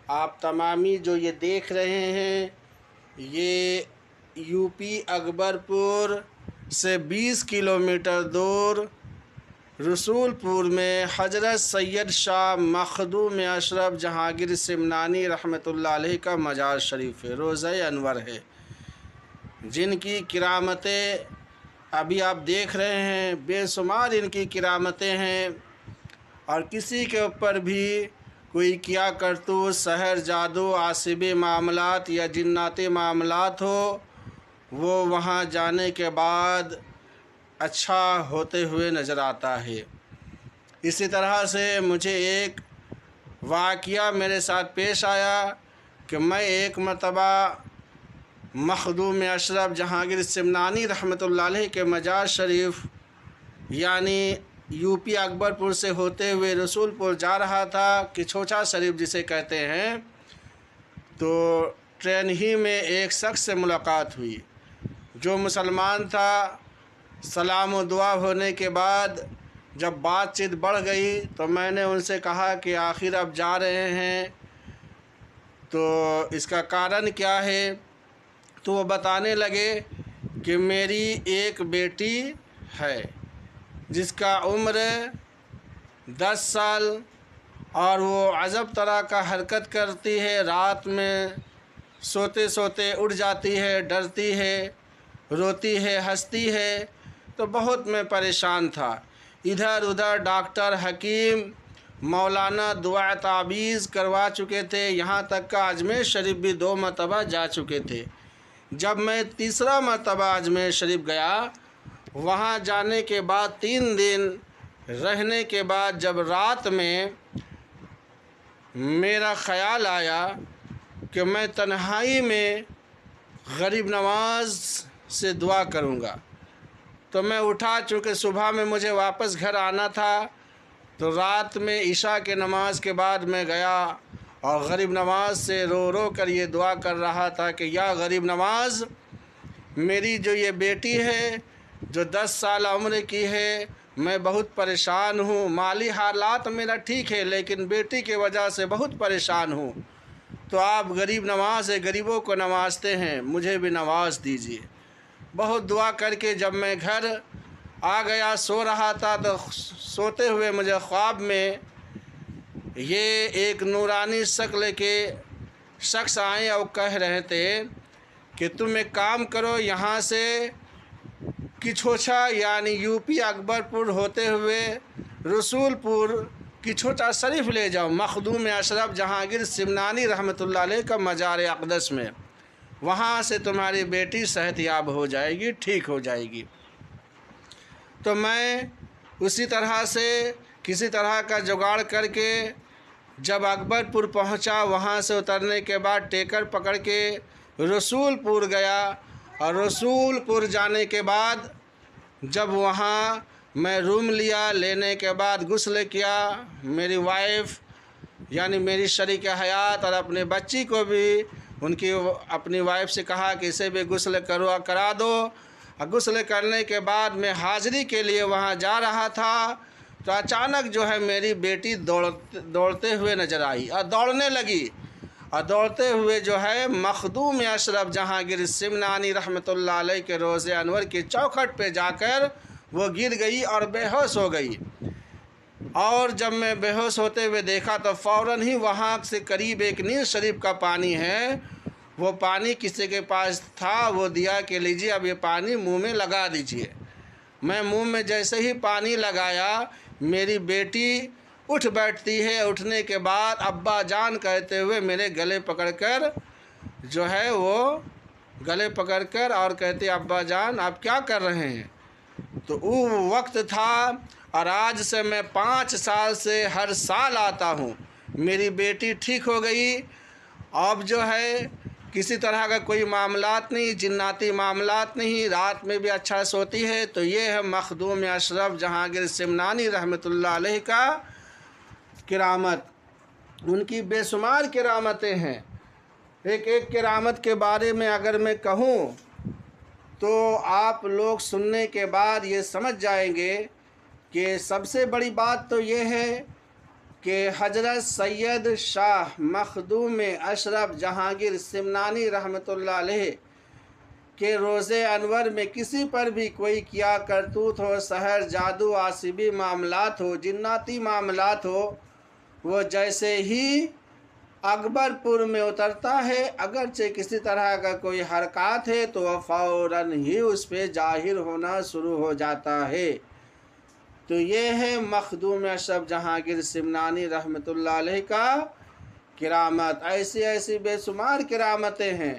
آپ تمامی جو یہ دیکھ رہے ہیں یہ یو پی اکبر پور سے 20 کلومیٹر دور رسول پور میں حضرت سید شاہ مخدوم اشرف جہانگیر سمنانی رحمۃ اللہ علیہ کا مزار شریف ہے، روضہ انور ہے، جن کی کرامتیں ابھی آپ دیکھ رہے ہیں، بے شمار ان کی کرامتیں ہیں، اور کسی کے اوپر بھی کوئی کیا کرتوت، سحر، جادو، عاصبی معاملات یا جناتی معاملات ہو، وہ وہاں جانے کے بعد اچھا ہوتے ہوئے نظر آتا ہے۔ اسی طرح سے مجھے ایک واقعہ میرے ساتھ پیش آیا کہ میں ایک مرتبہ مخدوم اشرف جہانگیر سمنانی رحمۃ اللہ علیہ کے مزار شریف یعنی یو پی اکبر پور سے ہوتے ہوئے رسول پور جا رہا تھا، کچھوچا شریف جسے کہتے ہیں، تو ٹرین ہی میں ایک شخص سے ملاقات ہوئی جو مسلمان تھا۔ سلام و دعا ہونے کے بعد جب بات چیت بڑھ گئی تو میں نے ان سے کہا کہ آخر اب جا رہے ہیں تو اس کا کارن کیا ہے؟ تو وہ بتانے لگے کہ میری ایک بیٹی ہے جس کا عمر 10 سال، اور وہ عجب طرح کا حرکت کرتی ہے، رات میں سوتے سوتے اٹھ جاتی ہے، ڈرتی ہے، روتی ہے، ہنستی ہے۔ تو بہت میں پریشان تھا، ادھر ادھر ڈاکٹر، حکیم، مولانا دعا تعویذ کروا چکے تھے، یہاں تک کہ اجمیر شریف بھی 2 مرتبہ جا چکے تھے۔ جب میں تیسرا مرتبہ اجمیر شریف گیا، وہاں جانے کے بعد 3 دن رہنے کے بعد جب رات میں میرا خیال آیا کہ میں تنہائی میں غریب نواز سے دعا کروں گا، تو میں اٹھا، چونکہ صبح میں مجھے واپس گھر آنا تھا، تو رات میں عشاء کے نماز کے بعد میں گیا اور غریب نواز سے رو رو کر یہ دعا کر رہا تھا کہ یا غریب نواز، میری جو یہ بیٹی ہے جو 10 سال عمر کی ہے، میں بہت پریشان ہوں، مالی حالات میرا ٹھیک ہے لیکن بیٹی کی وجہ سے بہت پریشان ہوں، تو آپ غریب نواز ہیں، غریبوں کو نوازتے ہیں، مجھے بھی نواز دیجیے۔ بہت دعا کر کے جب میں گھر آ گیا، سو رہا تھا، تو سوتے ہوئے مجھے خواب میں یہ ایک نورانی شکل کے شخص آئے اور کہہ رہے تھے کہ تم ایک کام کرو، یہاں سے کچھوچا یعنی یو پی اکبر پور ہوتے ہوئے رسول پور کچھوچا شریف لے جاؤ، مخدوم اشرف جہانگیر سمنانی رحمۃ اللہ علیہ کا مزار اقدس میں، وہاں سے تمہاری بیٹی صحت یاب ہو جائے گی، ٹھیک ہو جائے گی۔ تو میں اسی طرح سے کسی طرح کا جگاڑ کر کے جب اکبر پور پہنچا، وہاں سے اترنے کے بعد ٹیکر پکڑ کے رسول پور گیا، اور رسول پور جانے کے بعد جب وہاں میں روم لیا، لینے کے بعد غسل کیا، میری وائف یعنی میری شریک حیات اور اپنے بچی کو بھی اپنی وائف سے کہا کہ اسے بھی غسل کرا دو، اور غسل کرنے کے بعد میں حاضری کے لیے وہاں جا رہا تھا، تو اچانک جو ہے میری بیٹی دوڑتے ہوئے نظر آئی اور دوڑنے لگی، اور دوڑتے ہوئے جو ہے مخدوم اشرف جہانگیر سمنانی رحمۃ اللہ علیہ کے روضہ انور کی چوکھٹ پہ جا کر وہ گر گئی اور بے ہوش ہو گئی۔ اور جب میں بے ہوش ہوتے ہوئے دیکھا تو فوراً ہی وہاں سے قریب ایک نیل شریف کا پانی ہے، وہ پانی کسی کے پاس تھا، وہ دیا کہ لیجیے اب یہ پانی منہ میں لگا دیجیے۔ میں منہ میں جیسے ہی پانی لگایا، میری بیٹی اٹھ بیٹھتی ہے، اٹھنے کے بعد ابا جان کہتے ہوئے میرے گلے پکڑ کر جو ہے وہ گلے پکڑ کر اور کہتے ابا جان آپ کیا کر رہے ہیں؟ تو وہ وقت تھا، اور آج سے میں 5 سال سے ہر سال آتا ہوں، میری بیٹی ٹھیک ہو گئی، اب جو ہے کسی طرح کا کوئی معاملات نہیں، جناتی معاملات نہیں، رات میں بھی اچھا سوتی ہے۔ تو یہ ہے مخدوم اشرف جہانگیر سمنانی رحمۃ اللہ علیہ کا کرامت، ان کی بے شمار کرامتیں ہیں۔ ایک ایک کرامت کے بارے میں اگر میں کہوں تو آپ لوگ سننے کے بعد یہ سمجھ جائیں گے کہ سب سے بڑی بات تو یہ ہے کہ حضرت سید شاہ مخدوم اشرف جہانگیر سمنانی رحمۃ اللہ علیہ کہ روز انور میں کسی پر بھی کوئی کیا کرتوت ہو، سحر، جادو، عاصبی معاملات ہو، جناتی معاملات ہو، وہ جیسے ہی اکبر پور میں اترتا ہے، اگرچہ کسی طرح کا کوئی حرکات ہے تو وہ فوراً ہی اس پہ ظاہر ہونا شروع ہو جاتا ہے۔ تو یہ ہے مخدوم اشرف جہانگیر سمنانی رحمۃ اللہ علیہ کا کرامت۔ ایسی ایسی بے شمار کرامتیں ہیں